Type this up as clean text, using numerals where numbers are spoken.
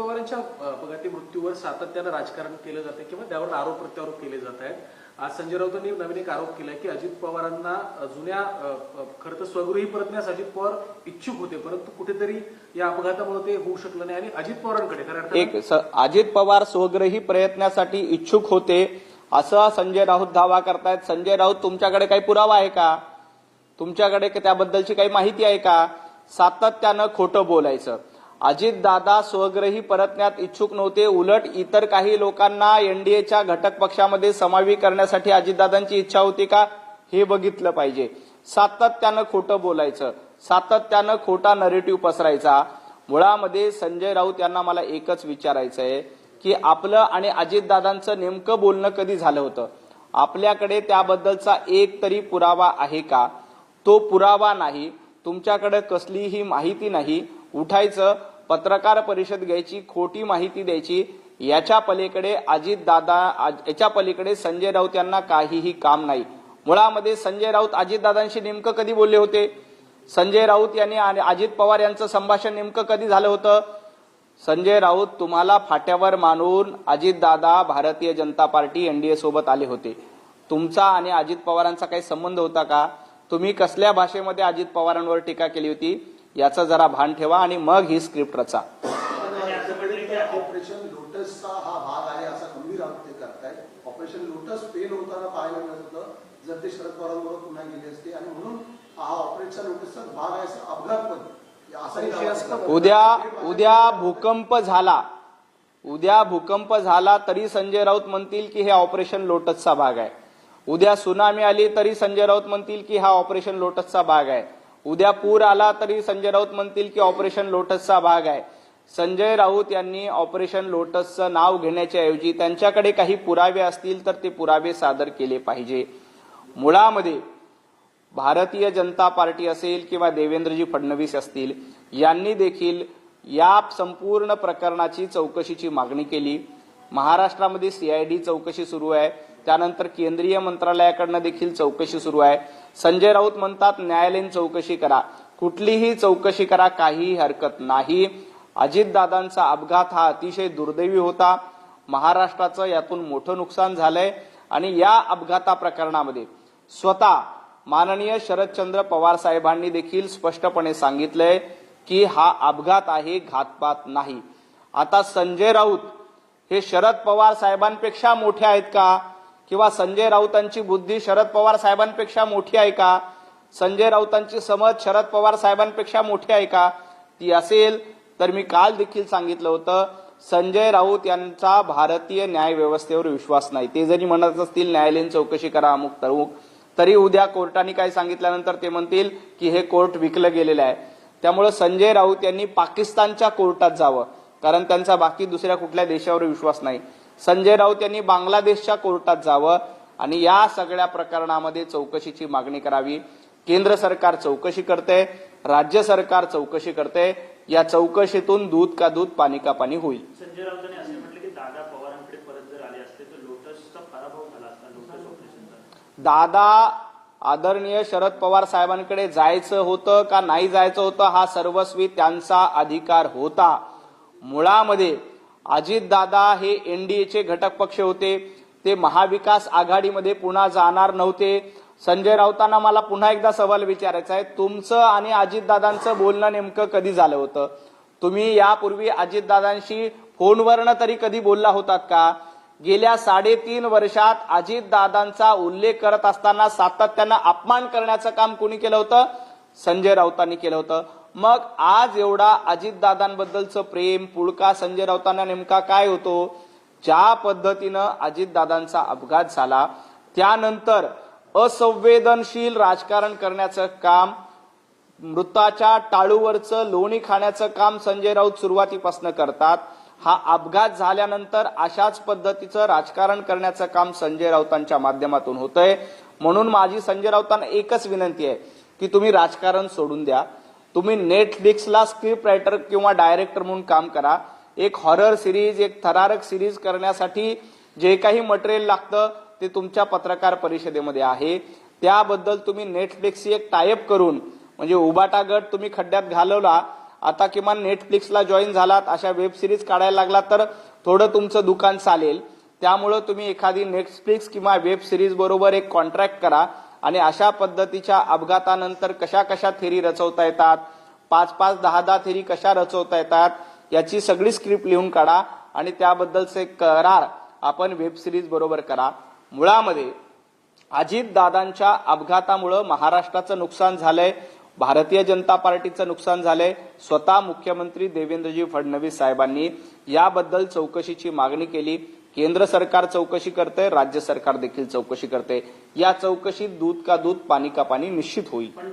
पवारांच्या अपघाती मृत्यूवर सातत्यानं राजकारण केलं जाते किंवा त्यावर आरोप प्रत्यारोप केले जात आहेत. आज संजय राऊतांनी नवीन एक आरोप केलाय की अजित पवारांना जुन्या खरं तर स्वगृही परतण्यास अजित पवार इच्छुक होते, परंतु कुठेतरी या अपघातामुळे ते होऊ शकलं नाही आणि अजित पवारांकडे खरं अजित पवार स्वगृही प्रयत्नासाठी इच्छुक होते असं संजय राऊत दावा करतायत. संजय राऊत तुमच्याकडे काही पुरावा आहे का? तुमच्याकडे त्याबद्दलची काही माहिती आहे का? सातत्यानं खोटं बोलायचं. अजित दादा स्वगृही परतण्यात इच्छुक नव्हते, उलट इतर काही लोकांना एनडीएच्या घटक पक्षामध्ये समावी करण्यासाठी अजितदादांची इच्छा होती का हे बघितलं पाहिजे. सातत्यानं खोटं बोलायचं, सातत्यानं खोटा नरेटिव्ह पसरायचा. मुळामध्ये संजय राऊत यांना मला एकच विचारायचं आहे की आपलं आणि अजितदादांचं नेमकं बोलणं कधी झालं होतं? आपल्याकडे त्याबद्दलचा एक तरी पुरावा आहे का? तो पुरावा नाही, तुमच्याकडे कसलीही माहिती नाही. उठायचं, पत्रकार परिषद घ्यायची, खोटी माहिती द्यायची. याच्या पलीकडे अजितदादा, याच्या पलीकडे संजय राऊत यांना काहीही काम नाही. मुळामध्ये संजय राऊत अजितदादांशी नेमकं कधी बोलले होते? संजय राऊत यांनी आणि अजित पवार यांचं संभाषण नेमकं कधी झालं होतं? संजय राऊत तुम्हाला फाट्यावर मानून अजितदादा भारतीय जनता पार्टी एनडीए सोबत आले होते. तुमचा आणि अजित पवारांचा काही संबंध होता का? तुम्ही कसल्या भाषेमध्ये अजित पवारांवर टीका केली होती याचं जरा भान ठेवा आणि मग ही स्क्रिप्ट रचा. ऑपरेशन लोटसचा हा भाग आहे असा गंभीर आरोप ते करतायत. ऑपरेशन लोटस फेल होताना पाहायला मिळत होतं जर ते शरद पवारांबरोबर पुन्हा गेले असते आणि म्हणून हा ऑपरेशन लोटसचा भाग आहे असं अपघात पण उद्या भूकंप झाला तरी संजय राऊत म्हणतील की हे ऑपरेशन लोटसचा भाग आहे. उद्या सुनामी आली तरी संजय राऊत म्हणतील की हा ऑपरेशन लोटसचा भाग आहे. उद्या पूर आला तरी संजय राऊत म्हणतील की ऑपरेशन लोटसचा भाग आहे. संजय राऊत यांनी ऑपरेशन लोटसचं नाव घेण्याच्या ऐवजी त्यांच्याकडे काही पुरावे असतील तर ते पुरावे सादर केले पाहिजे. मुळामध्ये भारतीय जनता पार्टी असेल किंवा देवेंद्रजी फडणवीस असतील यांनी देखील या संपूर्ण प्रकरणाची चौकशीची मागणी केली. महाराष्ट्रामध्ये सीआयडी चौकशी सुरू आहे, त्यानंतर केंद्रीय मंत्रालयाकडनं देखील चौकशी सुरू आहे. संजय राऊत म्हणतात न्यायालयीन चौकशी करा, कुठलीही चौकशी करा, काही हरकत नाही. अजितदादांचा अपघात हा अतिशय दुर्दैवी होता. महाराष्ट्राचं यातून मोठं नुकसान झालंय आणि या अपघाता प्रकरणामध्ये स्वतः माननीय शरदचंद्र पवार साहेबांनी देखील स्पष्टपणे सांगितलंय की हा अपघात आहे, घातपात नाही. आता संजय राऊत हे शरद पवार साहेबांपेक्षा मोठे आहेत का? किंवा संजय राऊतांची बुद्धी शरद पवार साहेबांपेक्षा मोठी आहे का? संजय राऊतांची समज शरद पवार साहेबांपेक्षा मोठी आहे का? ती असेल तर मी काल देखील सांगितलं होतं संजय राऊत यांचा भारतीय न्याय व्यवस्थेवर विश्वास नाही. ते जरी म्हणत असतील न्यायालयीन चौकशी करा अमुक तमुक, तरी उद्या कोर्टाने काय सांगितल्यानंतर ते म्हणतील की हे कोर्ट विकलं गेलेलं आहे. त्यामुळे संजय राऊत यांनी पाकिस्तानच्या कोर्टात जावं, कारण त्यांचा बाकी दुसऱ्या कुठल्या देशावर विश्वास नाही. संजय राऊत यांनी बांगलादेशच्या कोर्टात जावं आणि या सगळ्या प्रकरणामध्ये चौकशीची मागणी करावी. केंद्र सरकार चौकशी करते, राज्य सरकार चौकशी करते. या चौकशीतून दूध का दूध पाणी का पाणी होईल. संजय राऊतांनी असे म्हटले की दादा पवारांकडे परत जर आले असते तर लोटसचा पराभव झाला असता, लोटस ऑपरेशनचा. दादा आदरणीय शरद पवार साहेबांकडे जायचं होतं का नाही जायचं होतं हा सर्वस्वी त्यांचा अधिकार होता. मुळामध्ये अजितदादा हे एनडीएचे घटक पक्ष होते, ते महाविकास आघाडीमध्ये पुन्हा जाणार नव्हते. संजय राऊतांना मला पुन्हा एकदा सवाल विचारायचा आहे, तुमचं आणि अजितदादांचं बोलणं नेमकं कधी झालं होतं? तुम्ही यापूर्वी अजितदादांशी फोनवरनं तरी कधी बोलला होतात का? गेल्या 3.5 वर्षात अजितदादांचा उल्लेख करत असताना सातत्यानं अपमान करण्याचं काम कोणी केलं होतं? संजय राऊतांनी केलं होतं. मग आज एवढा अजितदादांबद्दलचं प्रेम पुळका संजय राऊतांना नेमका काय होतो? ज्या पद्धतीनं अजितदादांचा अपघात झाला त्यानंतर असंवेदनशील राजकारण करण्याचं काम, मृताच्या टाळूवरचं लोणी खाण्याचं काम संजय राऊत सुरुवातीपासून करतात. हा अपघात झाल्यानंतर अशाच पद्धतीचं राजकारण करण्याचं काम संजय राऊतांच्या माध्यमातून होतंय. म्हणून माझी संजय राऊतांना एकच विनंती आहे की तुम्ही राजकारण सोडून द्या. तुम्ही नेटफ्लिक्सला स्क्रिप्ट रायटर किंवा डायरेक्टर म्हणून काम करा. एक हॉरर सिरीज, एक थरारक सिरीज करण्यासाठी जे काही मटेरियल लागतं ते तुमच्या पत्रकार परिषदेमध्ये आहे. त्याबद्दल तुम्ही नेटफ्लिक्सची एक टायअप करून, म्हणजे उबाटा गट तुम्ही खड्ड्यात घालवला आता किमान नेटफ्लिक्सला जॉईन झालात, अशा वेब सिरीज काढायला लागलात तर थोडं तुमचं दुकान चालेल. त्यामुळं तुम्ही एखादी नेटफ्लिक्स किंवा वेब सिरीज बरोबर एक कॉन्ट्रॅक्ट करा आणि अशा पद्धतीच्या अपघातानंतर कशा कशा थेरी रचवता येतात, 5-5, 10-10 थेरी कशा रचवता येतात, याची सगळी स्क्रिप्ट लिहून काढा आणि त्याबद्दलचे करार आपण वेब सिरीज बरोबर करा. मुळामध्ये अजितदादांच्या अपघातामुळं महाराष्ट्राचं नुकसान झालंय, भारतीय जनता पार्टीचं नुकसान झालंय. स्वतः मुख्यमंत्री देवेंद्रजी फडणवीस साहेबांनी याबद्दल चौकशीची मागणी केली. केंद्र सरकार चौकशी करते, राज्य सरकार देखील चौकशी करते. या चौकशीत दूध का दूध पाणी का पाणी निश्चित होईल.